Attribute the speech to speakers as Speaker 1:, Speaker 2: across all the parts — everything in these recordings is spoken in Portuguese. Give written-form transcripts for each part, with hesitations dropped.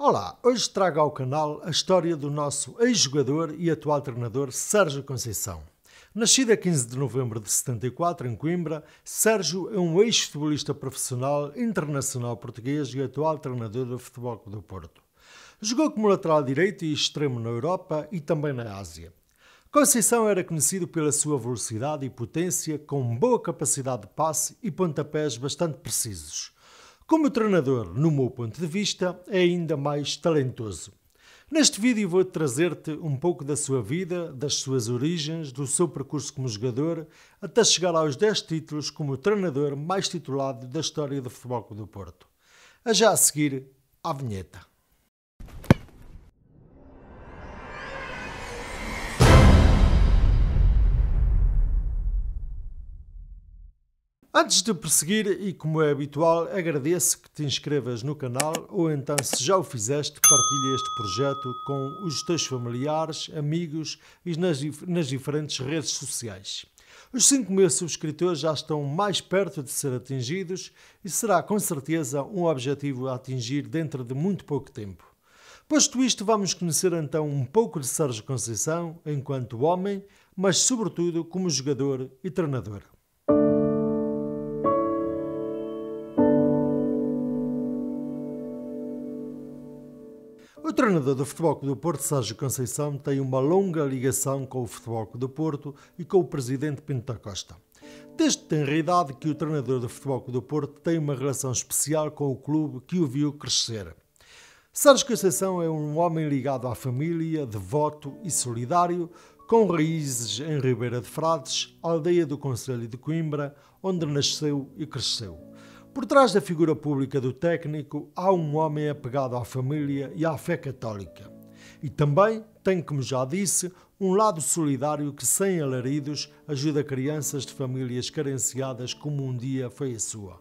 Speaker 1: Olá, hoje trago ao canal a história do nosso ex-jogador e atual treinador Sérgio Conceição. Nascido a 15 de novembro de 74 em Coimbra, Sérgio é um ex-futebolista profissional internacional português e atual treinador do Futebol Clube do Porto. Jogou como lateral direito e extremo na Europa e também na Ásia. Conceição era conhecido pela sua velocidade e potência, com boa capacidade de passe e pontapés bastante precisos. Como treinador, no meu ponto de vista, é ainda mais talentoso. Neste vídeo vou trazer-te um pouco da sua vida, das suas origens, do seu percurso como jogador, até chegar aos 10 títulos como treinador mais titulado da história do Futebol Clube do Porto. A já a seguir, à vinheta. Antes de prosseguir, e como é habitual, agradeço que te inscrevas no canal ou então, se já o fizeste, partilha este projeto com os teus familiares, amigos e nas diferentes redes sociais. Os 5.000 subscritores já estão mais perto de ser atingidos e será com certeza um objetivo a atingir dentro de muito pouco tempo. Posto isto, vamos conhecer então um pouco de Sérgio Conceição enquanto homem, mas sobretudo como jogador e treinador. O treinador do Futebol Clube do Porto, Sérgio Conceição, tem uma longa ligação com o Futebol Clube do Porto e com o presidente Pinto da Costa. Desde tenra idade que o treinador do Futebol Clube do Porto tem uma relação especial com o clube que o viu crescer. Sérgio Conceição é um homem ligado à família, devoto e solidário, com raízes em Ribeira de Frades, aldeia do concelho de Coimbra, onde nasceu e cresceu. Por trás da figura pública do técnico, há um homem apegado à família e à fé católica. E também tem, como já disse, um lado solidário que, sem alaridos, ajuda crianças de famílias carenciadas como um dia foi a sua.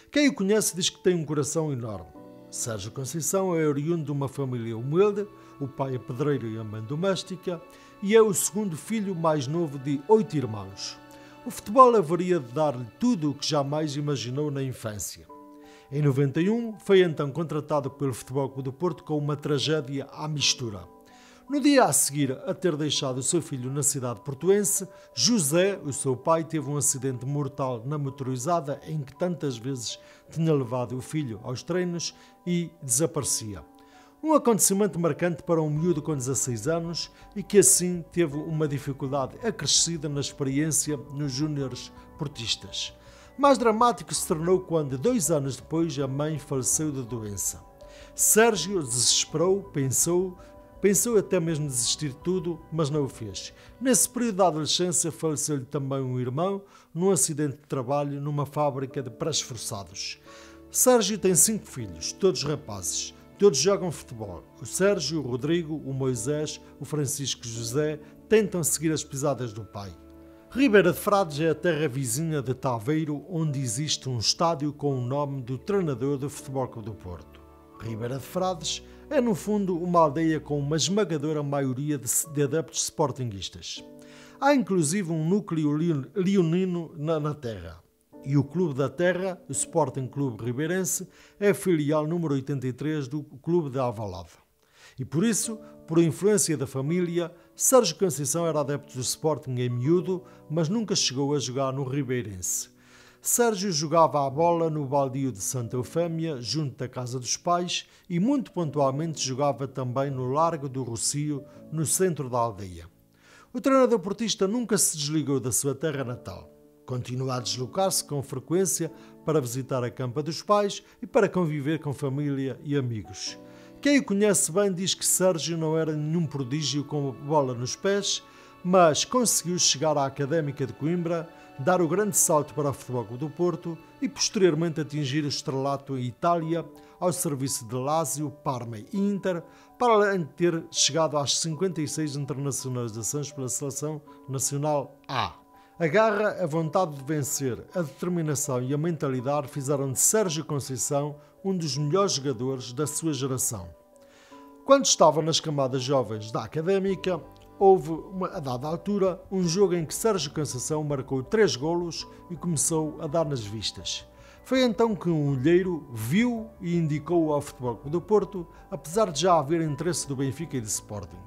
Speaker 1: Quem o conhece diz que tem um coração enorme. Sérgio Conceição é oriundo de uma família humilde, o pai é pedreiro e a mãe doméstica, e é o segundo filho mais novo de 8 irmãos. O futebol haveria de dar-lhe tudo o que jamais imaginou na infância. Em 91, foi então contratado pelo Futebol Clube do Porto com uma tragédia à mistura. No dia a seguir a ter deixado o seu filho na cidade portuense, José, o seu pai, teve um acidente mortal na motorizada em que tantas vezes tinha levado o filho aos treinos e desaparecia. Um acontecimento marcante para um miúdo com 16 anos e que assim teve uma dificuldade acrescida na experiência nos júniores portistas. Mais dramático se tornou quando, 2 anos depois, a mãe faleceu de doença. Sérgio desesperou, pensou até mesmo desistir de tudo, mas não o fez. Nesse período da adolescência faleceu-lhe também um irmão num acidente de trabalho numa fábrica de pré-esforçados. Sérgio tem 5 filhos, todos rapazes. Todos jogam futebol. O Sérgio, o Rodrigo, o Moisés, o Francisco José tentam seguir as pisadas do pai. Ribeira de Frades é a terra vizinha de Taveiro, onde existe um estádio com o nome do treinador do Futebol Clube do Porto. Ribeira de Frades é, no fundo, uma aldeia com uma esmagadora maioria de adeptos sportinguistas. Há inclusive um núcleo leonino na terra. E o clube da terra, o Sporting Clube Ribeirense, é a filial número 83 do clube de Alvalade. E por isso, por influência da família, Sérgio Conceição era adepto do Sporting em miúdo, mas nunca chegou a jogar no Ribeirense. Sérgio jogava a bola no baldio de Santa Eufémia, junto da casa dos pais, e muito pontualmente jogava também no Largo do Rocio, no centro da aldeia. O treinador portista nunca se desligou da sua terra natal. Continua a deslocar-se com frequência para visitar a campa dos pais e para conviver com família e amigos. Quem o conhece bem diz que Sérgio não era nenhum prodígio com a bola nos pés, mas conseguiu chegar à Académica de Coimbra, dar o grande salto para o Futebol Clube do Porto e posteriormente atingir o estrelato em Itália, ao serviço de Lazio, Parma e Inter, para além de ter chegado às 56 internacionais de ações pela Seleção Nacional A. A garra, a vontade de vencer, a determinação e a mentalidade fizeram de Sérgio Conceição um dos melhores jogadores da sua geração. Quando estava nas camadas jovens da Académica, houve, a dada altura, um jogo em que Sérgio Conceição marcou 3 golos e começou a dar nas vistas. Foi então que um olheiro viu e indicou ao Futebol Clube do Porto, apesar de já haver interesse do Benfica e do Sporting.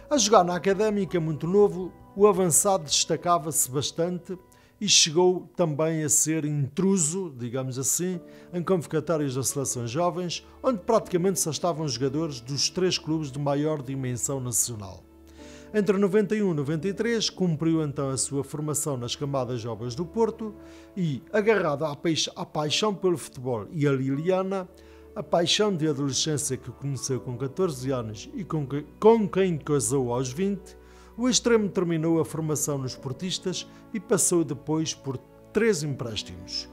Speaker 1: A jogar na Académica muito novo, o avançado destacava-se bastante e chegou também a ser intruso, digamos assim, em convocatórias das seleções jovens, onde praticamente só estavam jogadores dos 3 clubes de maior dimensão nacional. Entre 91 e 93 cumpriu então a sua formação nas camadas jovens do Porto e, agarrado à paixão pelo futebol e a Liliana, a paixão de adolescência que conheceu com 14 anos e com quem casou aos 20, o extremo terminou a formação nos Portistas e passou depois por 3 empréstimos.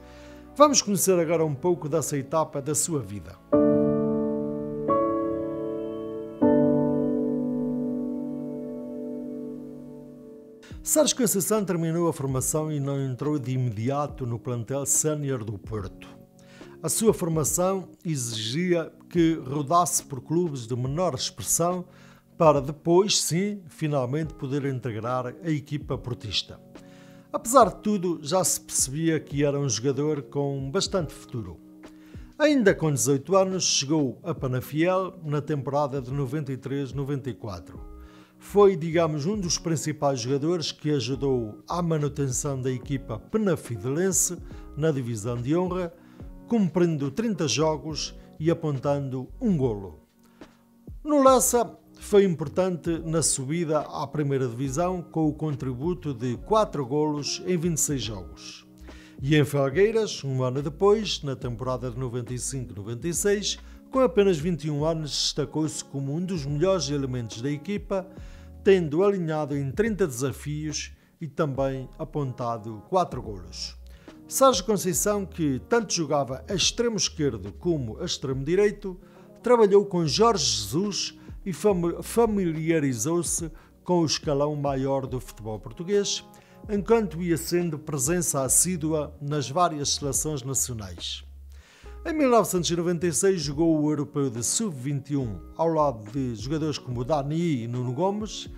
Speaker 1: Vamos conhecer agora um pouco dessa etapa da sua vida. Sérgio Conceição terminou a formação e não entrou de imediato no plantel sénior do Porto. A sua formação exigia que rodasse por clubes de menor expressão para depois, sim, finalmente poder integrar a equipa portista. Apesar de tudo, já se percebia que era um jogador com bastante futuro. Ainda com 18 anos, chegou a Penafiel na temporada de 93-94. Foi, digamos, um dos principais jogadores que ajudou à manutenção da equipa penafidelense na divisão de honra, cumprindo 30 jogos e apontando um golo. No Lessa, foi importante na subida à primeira divisão com o contributo de 4 golos em 26 jogos. E em Felgueiras, um ano depois, na temporada de 95-96, com apenas 21 anos, destacou-se como um dos melhores elementos da equipa, tendo alinhado em 30 desafios e também apontado 4 golos. Sérgio Conceição, que tanto jogava a extremo esquerdo como a extremo direito, trabalhou com Jorge Jesus e familiarizou-se com o escalão maior do futebol português, enquanto ia sendo presença assídua nas várias seleções nacionais. Em 1996 jogou o Europeu de Sub-21 ao lado de jogadores como Dani e Nuno Gomes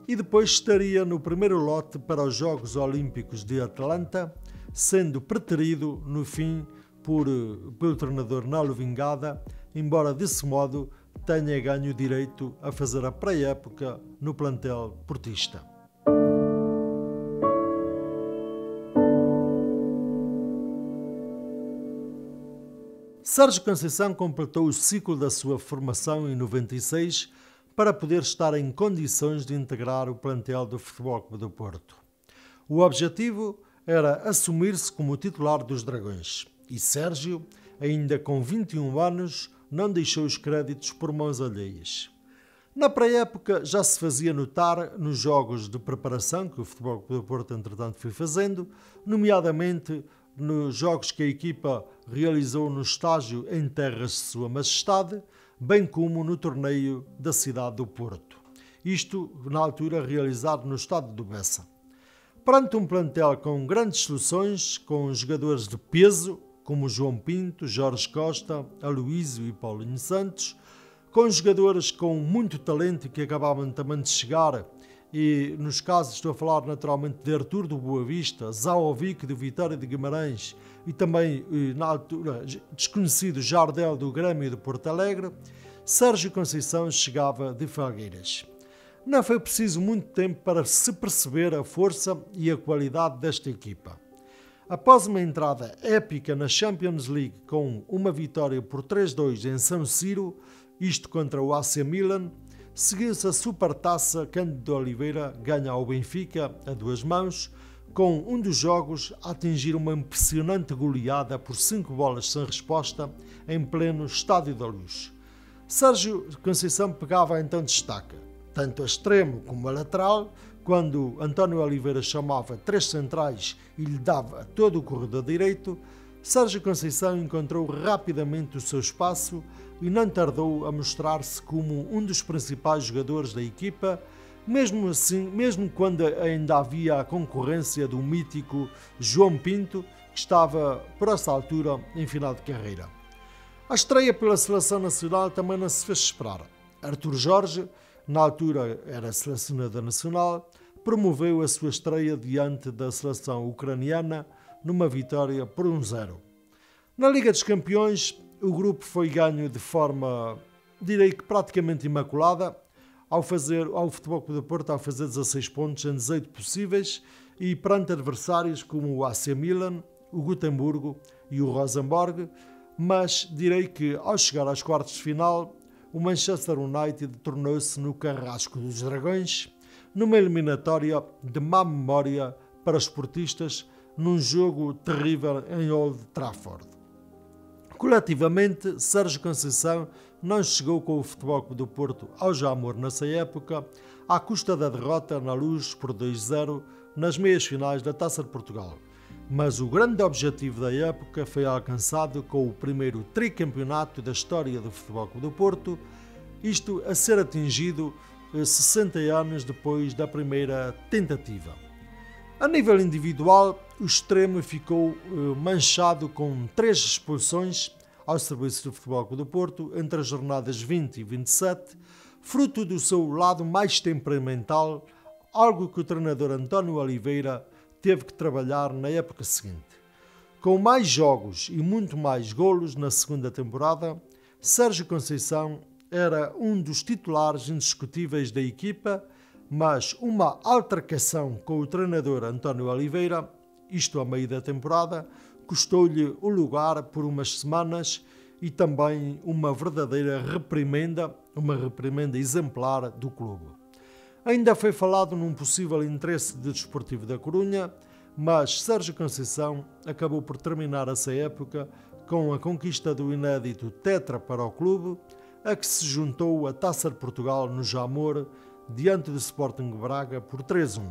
Speaker 1: e depois estaria no primeiro lote para os Jogos Olímpicos de Atlanta, sendo preterido no fim pelo treinador Nalo Vingada, embora desse modo tenha ganho direito a fazer a pré-época no plantel portista. Sérgio Conceição completou o ciclo da sua formação em 96 para poder estar em condições de integrar o plantel do Futebol Clube do Porto. O objetivo era assumir-se como titular dos Dragões e Sérgio, ainda com 21 anos, não deixou os créditos por mãos alheias. Na pré-época já se fazia notar nos jogos de preparação que o Futebol Clube do Porto entretanto foi fazendo, nomeadamente nos jogos que a equipa realizou no estágio em terras de Sua Majestade, bem como no torneio da cidade do Porto. Isto, na altura, realizado no estádio do Bessa. Perante um plantel com grandes soluções, com jogadores de peso, como João Pinto, Jorge Costa, Aloísio e Paulinho Santos, com jogadores com muito talento que acabavam também de chegar, e nos casos estou a falar naturalmente de Artur do Boa Vista, Zaovic do Vitória de Guimarães e também, na altura, desconhecido Jardel do Grêmio de Porto Alegre, Sérgio Conceição chegava de Felgueiras. Não foi preciso muito tempo para se perceber a força e a qualidade desta equipa. Após uma entrada épica na Champions League com uma vitória por 3-2 em São Siro, isto contra o AC Milan, seguiu-se a Supertaça Cândido Oliveira ganha ao Benfica a 2 mãos, com um dos jogos a atingir uma impressionante goleada por 5 bolas sem resposta em pleno Estádio da Luz. Sérgio Conceição pegava então destaque, tanto a extremo como a lateral, quando António Oliveira chamava 3 centrais e lhe dava todo o corredor direito. Sérgio Conceição encontrou rapidamente o seu espaço e não tardou a mostrar-se como um dos principais jogadores da equipa, mesmo assim, mesmo quando ainda havia a concorrência do mítico João Pinto, que estava por essa altura em final de carreira. A estreia pela seleção nacional também não se fez esperar. Artur Jorge, na altura era selecionador nacional, promoveu a sua estreia diante da seleção ucraniana numa vitória por 1-0. Na Liga dos Campeões, o grupo foi ganho de forma, direi que praticamente imaculada, ao Futebol Clube do Porto ao fazer 16 pontos em 18 possíveis e perante adversários como o AC Milan, o Gotemburgo e o Rosenborg, mas direi que ao chegar aos quartos de final, o Manchester United tornou-se no carrasco dos dragões, numa eliminatória de má memória para os portistas, num jogo terrível em Old Trafford. Coletivamente, Sérgio Conceição não chegou com o Futebol Clube do Porto ao Jamor nessa época, à custa da derrota na Luz por 2-0 nas meias finais da Taça de Portugal. Mas o grande objetivo da época foi alcançado com o primeiro tricampeonato da história do Futebol Clube do Porto, isto a ser atingido 60 anos depois da primeira tentativa. A nível individual, o extremo ficou manchado com 3 expulsões ao serviço do Futebol Clube do Porto entre as jornadas 20 e 27, fruto do seu lado mais temperamental, algo que o treinador António Oliveira teve que trabalhar na época seguinte. Com mais jogos e muito mais golos na segunda temporada, Sérgio Conceição era um dos titulares indiscutíveis da equipa, mas uma altercação com o treinador António Oliveira, isto a meio da temporada, custou-lhe o lugar por umas semanas e também uma verdadeira reprimenda, uma reprimenda exemplar do clube. Ainda foi falado num possível interesse do Desportivo da Corunha, mas Sérgio Conceição acabou por terminar essa época com a conquista do inédito Tetra para o clube, a que se juntou a Taça de Portugal no Jamor, diante do Sporting Braga por 3-1.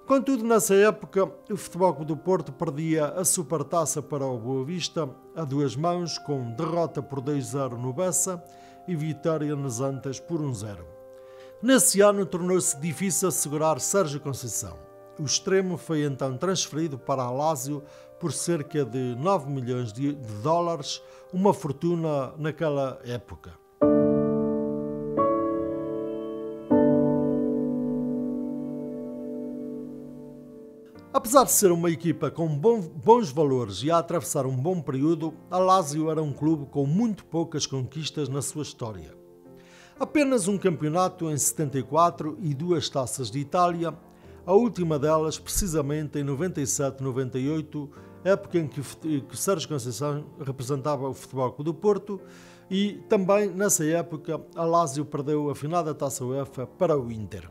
Speaker 1: Contudo, nessa época, o Futebol Clube do Porto perdia a Supertaça para o Boa Vista a 2 mãos, com derrota por 2-0 no Bessa e vitória nas Antas por 1-0. Nesse ano tornou-se difícil assegurar Sérgio Conceição. O extremo foi então transferido para a Lazio por cerca de 9 milhões de dólares, uma fortuna naquela época. Apesar de ser uma equipa com bons valores e a atravessar um bom período, a Lazio era um clube com muito poucas conquistas na sua história. Apenas um campeonato em 74 e 2 taças de Itália, a última delas precisamente em 97-98, época em que Sérgio Conceição representava o Futebol Clube do Porto, e também nessa época a Lazio perdeu a final da Taça UEFA para o Inter.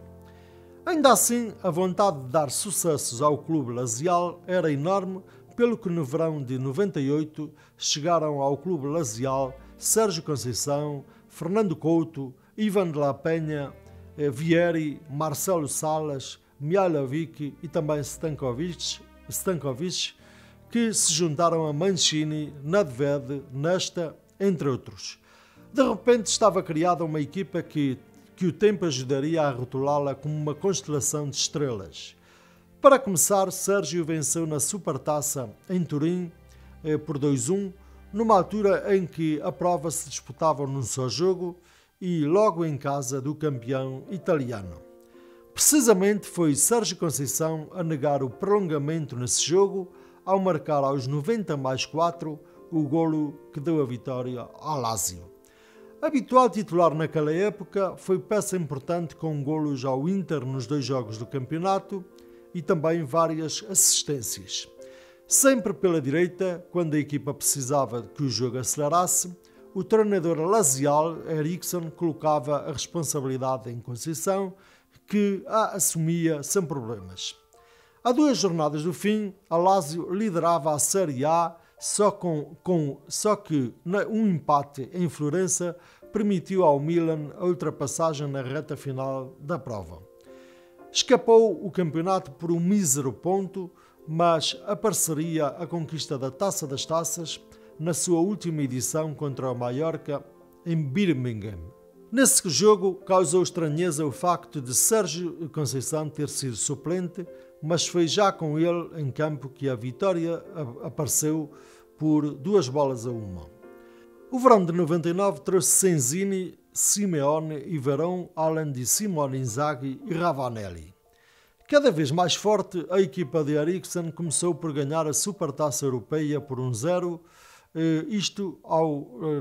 Speaker 1: Ainda assim, a vontade de dar sucessos ao clube lazial era enorme, pelo que no verão de 98 chegaram ao clube lazial Sérgio Conceição, Fernando Couto, Ivan de la Penha, Vieri, Marcelo Salas, Mihajlovic e também Stankovic, que se juntaram a Mancini, Nedved, Nesta, entre outros. De repente estava criada uma equipa que o tempo ajudaria a rotulá-la como uma constelação de estrelas. Para começar, Sérgio venceu na Supertaça em Turim por 2-1, numa altura em que a prova se disputava num só jogo e logo em casa do campeão italiano. Precisamente foi Sérgio Conceição a negar o prolongamento nesse jogo, ao marcar aos 90+4 o golo que deu a vitória ao Lazio. Habitual titular naquela época, foi peça importante com golos ao Inter nos 2 jogos do campeonato e também várias assistências. Sempre pela direita, quando a equipa precisava que o jogo acelerasse, o treinador lazial Eriksson colocava a responsabilidade em Conceição, que a assumia sem problemas. A 2 jornadas do fim, a Lazio liderava a Série A, só que um empate em Florença permitiu ao Milan a ultrapassagem na reta final da prova. Escapou o campeonato por um mísero ponto, mas apareceria a conquista da Taça das Taças na sua última edição contra o Mallorca em Birmingham. Nesse jogo causou estranheza o facto de Sérgio Conceição ter sido suplente, mas foi já com ele em campo que a vitória apareceu por 2-1. O verão de 99 trouxe Senzini, Simeone e Verón, além de Simone Inzaghi e Ravanelli. Cada vez mais forte, a equipa de Eriksson começou por ganhar a Supertaça Europeia por 1-0, isto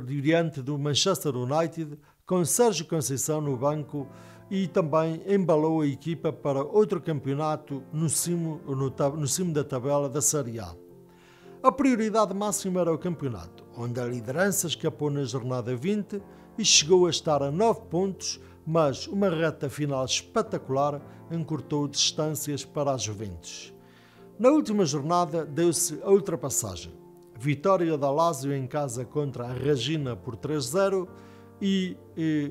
Speaker 1: diante do Manchester United, com Sérgio Conceição no banco, e também embalou a equipa para outro campeonato no cimo da tabela da Série A. A prioridade máxima era o campeonato, onde a liderança escapou na jornada 20 e chegou a estar a 9 pontos, mas uma reta final espetacular encurtou distâncias para a Juventus. Na última jornada deu-se a ultrapassagem. Vitória da Lazio em casa contra a Reggina por 3-0 e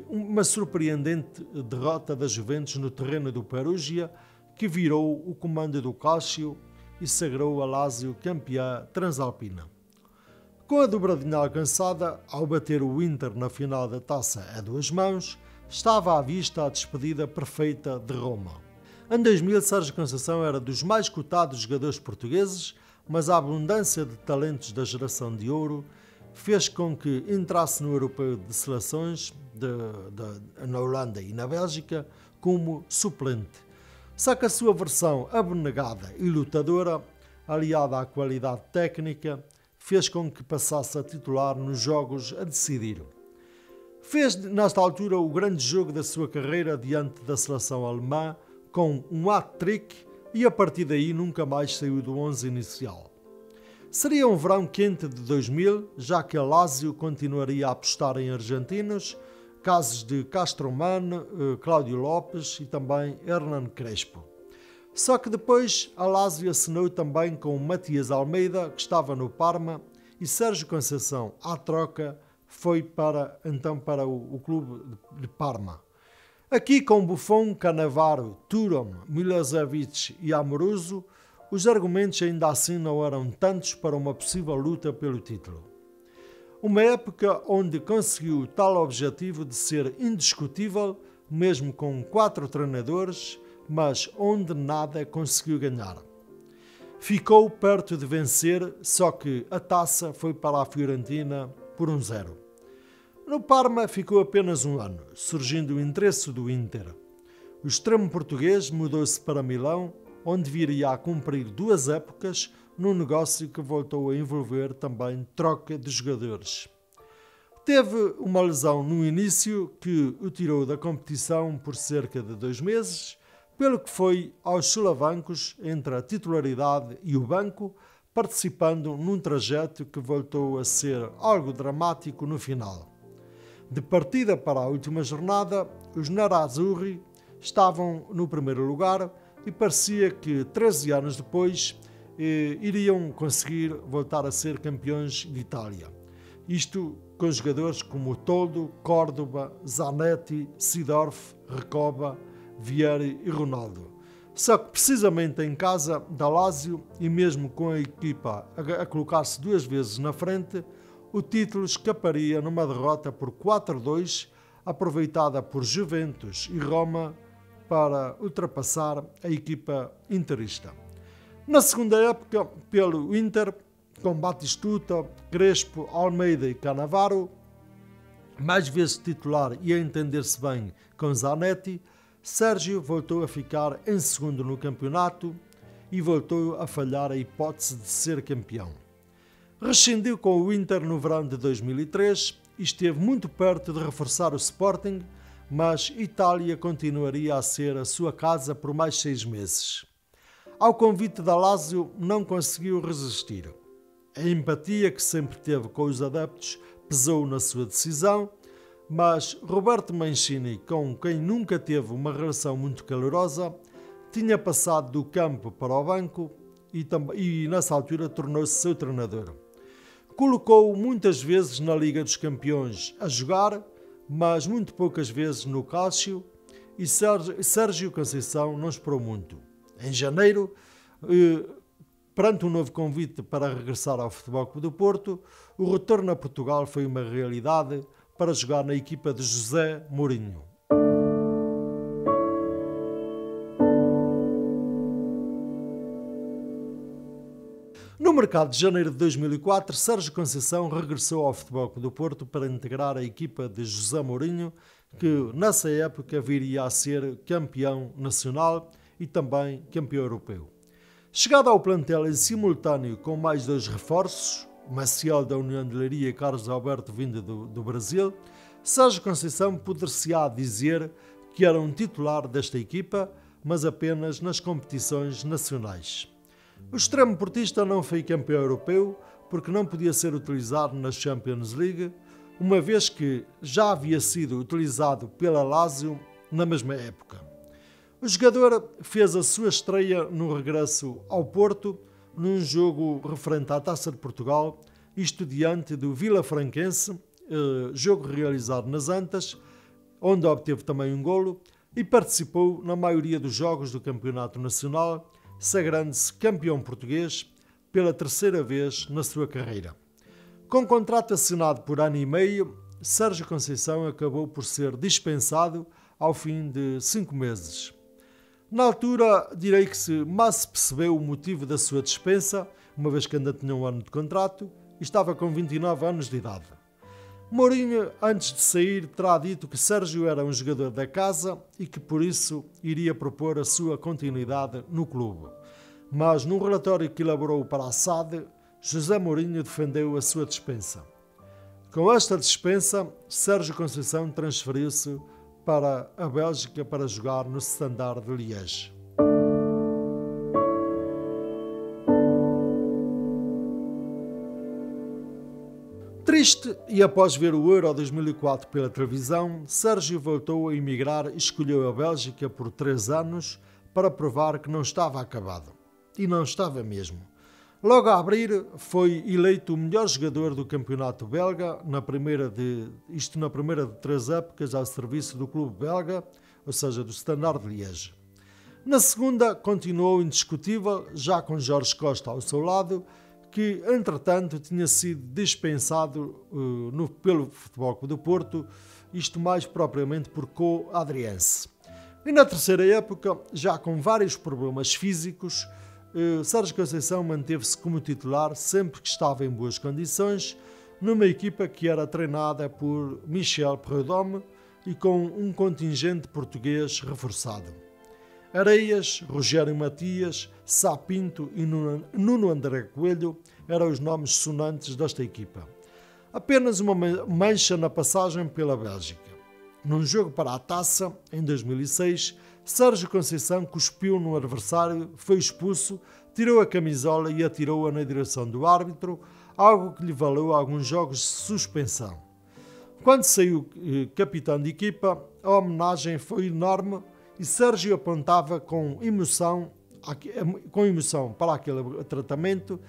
Speaker 1: uma surpreendente derrota da Juventus no terreno do Perugia, que virou o comando do Calcio e sagrou a Lazio campeã transalpina. Com a dobradinha alcançada, ao bater o Inter na final da taça a 2 mãos, estava à vista a despedida perfeita de Roma. Em 2000, Sérgio Conceição era dos mais cotados jogadores portugueses, mas a abundância de talentos da geração de ouro fez com que entrasse no Europeu de Seleções na Holanda e na Bélgica como suplente. Só que a sua versão abnegada e lutadora, aliada à qualidade técnica, fez com que passasse a titular nos jogos a decidir. Fez, nesta altura, o grande jogo da sua carreira diante da seleção alemã, com um hat-trick, e a partir daí nunca mais saiu do 11 inicial. Seria um verão quente de 2000, já que a Lazio continuaria a apostar em argentinos, casos de Castroman, Cláudio Lopes e também Hernan Crespo. Só que depois a Lazio assinou também com Matias Almeida, que estava no Parma, e Sérgio Conceição, à troca, foi para o clube de Parma. Aqui com Buffon, Cannavaro, Thuram, Milosevic e Amoroso, os argumentos ainda assim não eram tantos para uma possível luta pelo título. Uma época onde conseguiu o tal objetivo de ser indiscutível, mesmo com 4 treinadores, mas onde nada conseguiu ganhar. Ficou perto de vencer, só que a taça foi para a Fiorentina por 1-0. No Parma ficou apenas um ano, surgindo o interesse do Inter. O extremo português mudou-se para Milão, onde viria a cumprir 2 épocas num negócio que voltou a envolver também troca de jogadores. Teve uma lesão no início que o tirou da competição por cerca de 2 meses, pelo que foi aos solavancos entre a titularidade e o banco, participando num trajeto que voltou a ser algo dramático no final. De partida para a última jornada, os Nerazzurri estavam no primeiro lugar e parecia que 13 anos depois iriam conseguir voltar a ser campeões de Itália. Isto com jogadores como Toldo, Córdoba, Zanetti, Seedorf, Recoba, Vieri e Ronaldo. Só que precisamente em casa da Lazio, e mesmo com a equipa a colocar-se 2 vezes na frente, o título escaparia numa derrota por 4-2, aproveitada por Juventus e Roma para ultrapassar a equipa interista. Na segunda época, pelo Inter, com Batistuta, Crespo, Almeida e Cannavaro, mais vezes titular e a entender-se bem com Zanetti, Sérgio voltou a ficar em segundo no campeonato e voltou a falhar a hipótese de ser campeão. Rescindiu com o Inter no verão de 2003 e esteve muito perto de reforçar o Sporting, mas Itália continuaria a ser a sua casa por mais 6 meses. Ao convite da Lazio não conseguiu resistir. A empatia que sempre teve com os adeptos pesou na sua decisão, mas Roberto Mancini, com quem nunca teve uma relação muito calorosa, tinha passado do campo para o banco e nessa altura tornou-se seu treinador. Colocou-o muitas vezes na Liga dos Campeões a jogar, mas muito poucas vezes no Calcio, e Sérgio Conceição não esperou muito. Em janeiro, perante um novo convite para regressar ao Futebol Clube do Porto, o retorno a Portugal foi uma realidade para jogar na equipa de José Mourinho. No mercado de janeiro de 2004, Sérgio Conceição regressou ao Futebol Clube do Porto para integrar a equipa de José Mourinho, que nessa época viria a ser campeão nacional e também campeão europeu. Chegado ao plantel em simultâneo com mais 2 reforços, Maciel da União de Leiria e Carlos Alberto vindo do Brasil, Sérgio Conceição poder-se-á dizer que era um titular desta equipa, mas apenas nas competições nacionais. O extremo portista não foi campeão europeu porque não podia ser utilizado na Champions League, uma vez que já havia sido utilizado pela Lazio na mesma época. O jogador fez a sua estreia no regresso ao Porto, num jogo referente à Taça de Portugal, isto diante do Vilafranquense, jogo realizado nas Antas, onde obteve também um golo, e participou na maioria dos jogos do Campeonato Nacional, sagrando-se campeão português pela terceira vez na sua carreira. Com contrato assinado por ano e meio, Sérgio Conceição acabou por ser dispensado ao fim de 5 meses. Na altura, direi que se mais percebeu o motivo da sua dispensa, uma vez que ainda tinha um ano de contrato e estava com 29 anos de idade. Mourinho, antes de sair, terá dito que Sérgio era um jogador da casa e que por isso iria propor a sua continuidade no clube. Mas num relatório que elaborou para a SAD, José Mourinho defendeu a sua dispensa. Com esta dispensa, Sérgio Conceição transferiu-se para a Bélgica para jogar no Standard de Liège. Triste, e após ver o Euro 2004 pela televisão, Sérgio voltou a emigrar e escolheu a Bélgica por 3 anos para provar que não estava acabado. E não estava mesmo. Logo a abrir, foi eleito o melhor jogador do campeonato belga, na primeira de 3 épocas ao serviço do clube belga, ou seja, do Standard de Liège. Na segunda, continuou indiscutível, já com Jorge Costa ao seu lado, que, entretanto, tinha sido dispensado pelo Futebol Clube do Porto, isto mais propriamente por Co-Adriense. E na terceira época, já com vários problemas físicos, Sérgio Conceição manteve-se como titular sempre que estava em boas condições, numa equipa que era treinada por Michel Prudhomme e com um contingente português reforçado. Areias, Rogério Matias, Sá Pinto e Nuno André Coelho eram os nomes sonantes desta equipa. Apenas uma mancha na passagem pela Bélgica. Num jogo para a Taça, em 2006, Sérgio Conceição cuspiu no adversário, foi expulso, tirou a camisola e atirou-a na direção do árbitro, algo que lhe valeu alguns jogos de suspensão. Quando saiu capitão de equipa, a homenagem foi enorme e Sérgio apontava com emoção para aquele tratamento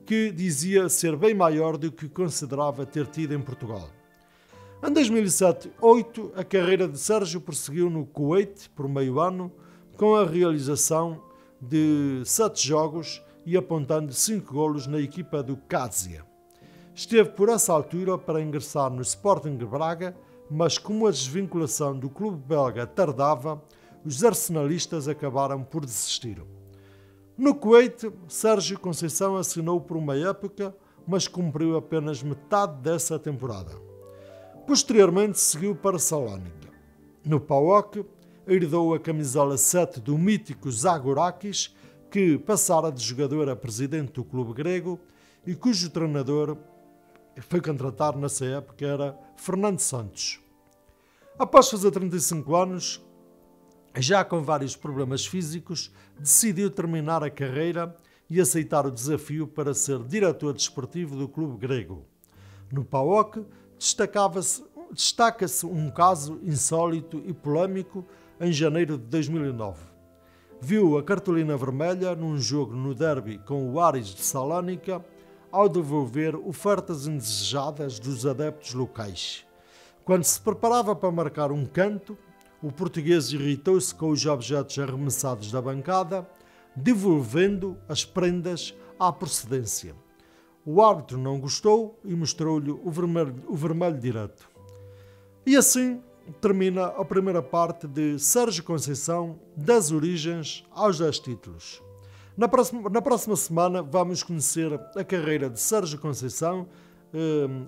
Speaker 1: que dizia ser bem maior do que considerava ter tido em Portugal. Em 2007-2008, a carreira de Sérgio prosseguiu no Kuwait por meio ano, com a realização de 7 jogos e apontando 5 golos na equipa do Qadsia. Esteve por essa altura para ingressar no Sporting de Braga, mas como a desvinculação do clube belga tardava, os arsenalistas acabaram por desistir. No Kuwait, Sérgio Conceição assinou por uma época, mas cumpriu apenas metade dessa temporada. Posteriormente seguiu para Salónica. No PAOK, herdou a camisola 7 do mítico Zagorakis, que passara de jogador a presidente do clube grego e cujo treinador foi contratado nessa época era Fernando Santos. Após fazer 35 anos, já com vários problemas físicos, decidiu terminar a carreira e aceitar o desafio para ser diretor desportivo do clube grego. No PAOK, destaca-se um caso insólito e polémico em janeiro de 2009. Viu a cartolina vermelha num jogo no derby com o Aris de Salónica ao devolver ofertas indesejadas dos adeptos locais. Quando se preparava para marcar um canto, o português irritou-se com os objetos arremessados da bancada, devolvendo as prendas à procedência. O árbitro não gostou e mostrou-lhe o vermelho direto. E assim termina a primeira parte de Sérgio Conceição, das origens aos 10 títulos. Na próxima semana vamos conhecer a carreira de Sérgio Conceição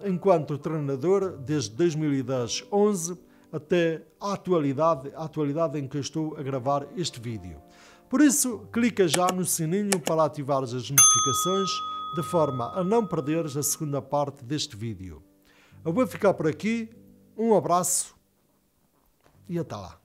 Speaker 1: enquanto treinador desde 2010-11 até a atualidade em que eu estou a gravar este vídeo. Por isso, clica já no sininho para ativar as notificações, de forma a não perderes a segunda parte deste vídeo. Eu vou ficar por aqui, um abraço e até lá.